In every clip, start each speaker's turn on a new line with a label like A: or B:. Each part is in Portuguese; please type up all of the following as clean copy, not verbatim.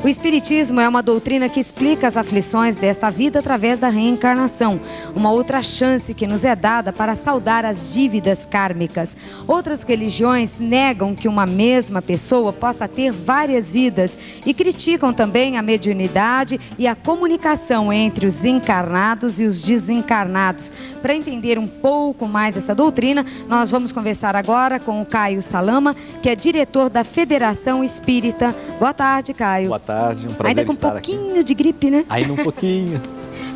A: O Espiritismo é uma doutrina que explica as aflições desta vida através da reencarnação, uma outra chance que nos é dada para saldar as dívidas kármicas. Outras religiões negam que uma mesma pessoa possa ter várias vidas e criticam também a mediunidade e a comunicação entre os encarnados e os desencarnados. Para entender um pouco mais essa doutrina, nós vamos conversar agora com o Caio Salama, que é diretor da Federação Espírita. Boa tarde, Caio.
B: Boa tarde, um prazer
A: ainda com
B: estar
A: um pouquinho de gripe, né?
B: Ainda um pouquinho.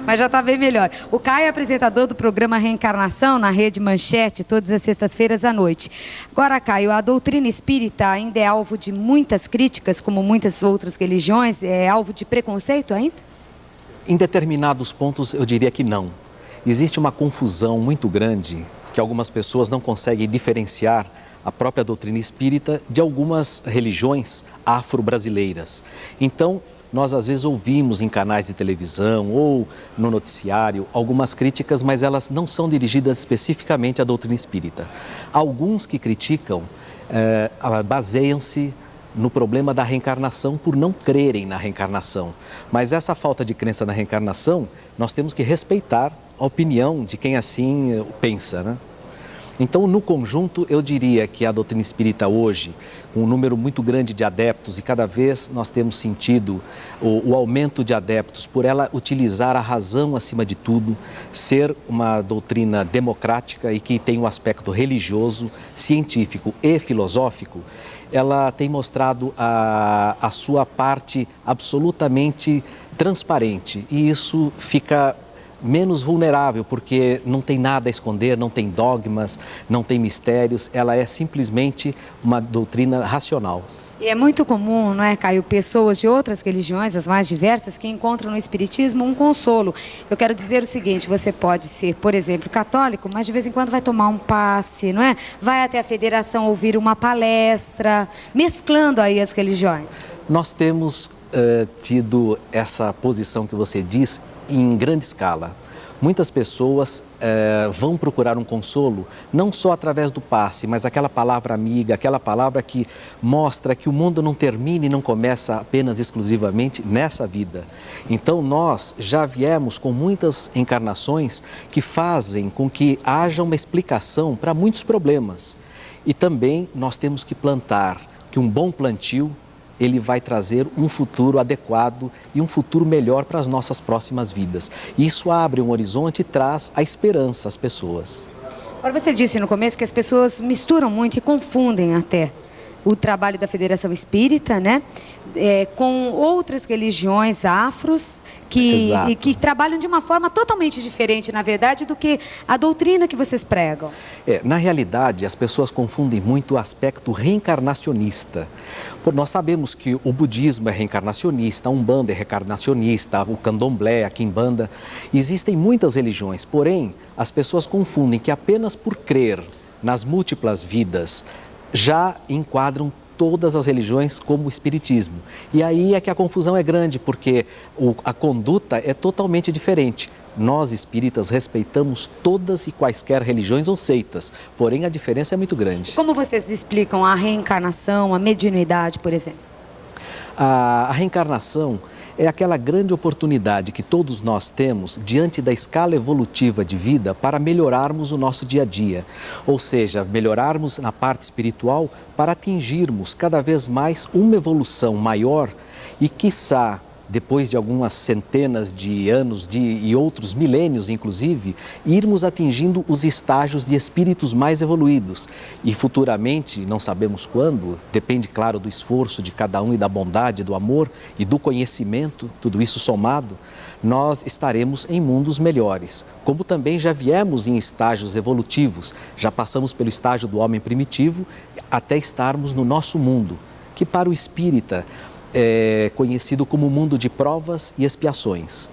A: Mas já está bem melhor. O Caio é apresentador do programa Reencarnação na Rede Manchete, todas as sextas-feiras à noite. Agora, Caio, a doutrina espírita ainda é alvo de muitas críticas, como muitas outras religiões? É alvo de preconceito ainda?
B: Em determinados pontos, eu diria que não. Existe uma confusão muito grande que algumas pessoas não conseguem diferenciar a própria doutrina espírita de algumas religiões afro-brasileiras. Então, nós às vezes ouvimos em canais de televisão ou no noticiário algumas críticas, mas elas não são dirigidas especificamente à doutrina espírita. Alguns que criticam baseiam-se no problema da reencarnação por não crerem na reencarnação. Mas essa falta de crença na reencarnação, nós temos que respeitar a opinião de quem assim pensa, né? Então, no conjunto, eu diria que a doutrina espírita hoje, com um número muito grande de adeptos, e cada vez nós temos sentido o aumento de adeptos, por ela utilizar a razão acima de tudo, ser uma doutrina democrática e que tem um aspecto religioso, científico e filosófico, ela tem mostrado a sua parte absolutamente transparente, e isso fica menos vulnerável, porque não tem nada a esconder, não tem dogmas, não tem mistérios, ela é simplesmente uma doutrina racional.
A: E é muito comum, não é, Caio, pessoas de outras religiões, as mais diversas, que encontram no Espiritismo um consolo. Eu quero dizer o seguinte, você pode ser, por exemplo, católico, mas de vez em quando vai tomar um passe, não é? Vai até a federação ouvir uma palestra, mesclando aí as religiões.
B: Nós temos tido essa posição que você diz em grande escala. Muitas pessoas vão procurar um consolo, não só através do passe, mas aquela palavra amiga, aquela palavra que mostra que o mundo não termina e não começa apenas exclusivamente nessa vida. Então nós já viemos com muitas encarnações que fazem com que haja uma explicação para muitos problemas. E também nós temos que plantar, que um bom plantio ele vai trazer um futuro adequado e um futuro melhor para as nossas próximas vidas. Isso abre um horizonte e traz a esperança às pessoas.
A: Agora, você disse no começo que as pessoas misturam muito e confundem até o trabalho da Federação Espírita, né? Com outras religiões afros que trabalham de uma forma totalmente diferente, na verdade, do que a doutrina que vocês pregam.
B: Na realidade, as pessoas confundem muito o aspecto reencarnacionista. Nós sabemos que o budismo é reencarnacionista, a Umbanda é reencarnacionista, o Candomblé, a Quimbanda. Existem muitas religiões, porém, as pessoas confundem que apenas por crer nas múltiplas vidas já enquadram todas as religiões como o espiritismo. E aí é que a confusão é grande, porque a conduta é totalmente diferente. Nós espíritas respeitamos todas e quaisquer religiões ou seitas, porém a diferença é muito grande.
A: Como vocês explicam a reencarnação, a mediunidade, por exemplo?
B: A reencarnação é aquela grande oportunidade que todos nós temos diante da escala evolutiva de vida para melhorarmos o nosso dia a dia. Ou seja, melhorarmos na parte espiritual para atingirmos cada vez mais uma evolução maior e, quiçá, depois de algumas centenas de anos e outros milênios, inclusive, irmos atingindo os estágios de espíritos mais evoluídos. E futuramente, não sabemos quando, depende, claro, do esforço de cada um e da bondade, do amor e do conhecimento, tudo isso somado, nós estaremos em mundos melhores. Como também já viemos em estágios evolutivos, já passamos pelo estágio do homem primitivo até estarmos no nosso mundo, que para o espírita é conhecido como mundo de provas e expiações.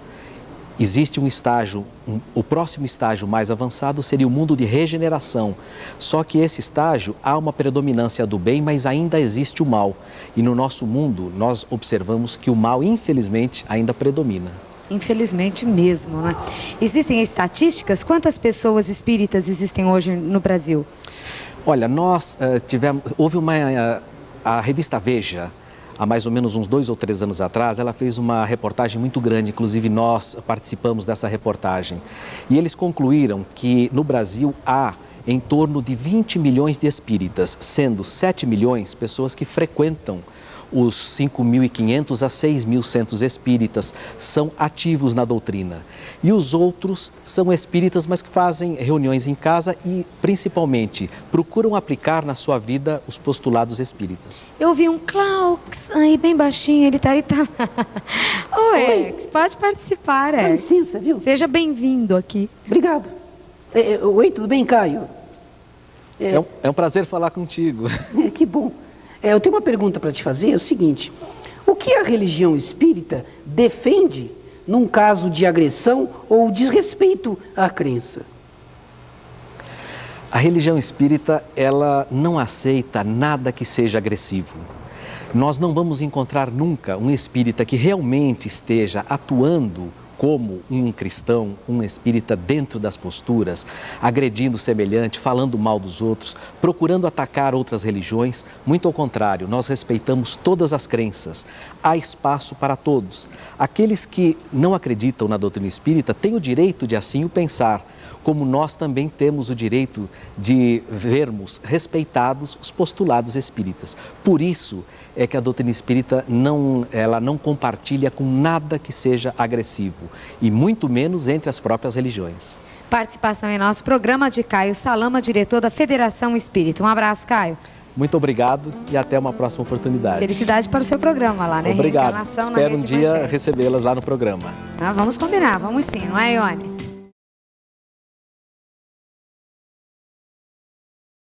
B: Existe um estágio, o próximo estágio mais avançado seria o mundo de regeneração. Só que esse estágio há uma predominância do bem, mas ainda existe o mal. E no nosso mundo nós observamos que o mal, infelizmente, ainda predomina.
A: Infelizmente mesmo, né? Existem estatísticas? Quantas pessoas espíritas existem hoje no Brasil?
B: Olha, nós houve a revista Veja, há mais ou menos uns 2 ou 3 anos atrás, ela fez uma reportagem muito grande, inclusive nós participamos dessa reportagem. E eles concluíram que no Brasil há em torno de 20 milhões de espíritas, sendo 7 milhões pessoas que frequentam os 5.500 a 6.000 centros espíritas, são ativos na doutrina. E os outros são espíritas, mas que fazem reuniões em casa e, principalmente, procuram aplicar na sua vida os postulados espíritas.
A: Eu vi um Claux aí bem baixinho, ele tá aí, tá. Oi, Ex, pode participar, Ex.
C: Dá licença, viu?
A: Seja bem-vindo aqui.
C: Obrigado. Oi, tudo bem, Caio?
B: É um prazer falar contigo.
C: Que bom. Eu tenho uma pergunta para te fazer, é o seguinte: o que a religião espírita defende num caso de agressão ou desrespeito à crença?
B: A religião espírita, ela não aceita nada que seja agressivo. Nós não vamos encontrar nunca um espírita que realmente esteja atuando como um cristão, um espírita dentro das posturas, agredindo o semelhante, falando mal dos outros, procurando atacar outras religiões. Muito ao contrário, nós respeitamos todas as crenças. Há espaço para todos. Aqueles que não acreditam na doutrina espírita têm o direito de assim o pensar, como nós também temos o direito de vermos respeitados os postulados espíritas. Por isso é que a doutrina espírita ela não compartilha com nada que seja agressivo, e muito menos entre as próprias religiões.
A: Participação em nosso programa de Caio Salama, diretor da Federação Espírita. Um abraço, Caio.
B: Muito obrigado e até uma próxima oportunidade.
A: Felicidade para o seu programa lá, né?
B: Obrigado. Espero um dia recebê-las lá no programa.
A: Vamos combinar, vamos sim, não é, Ione?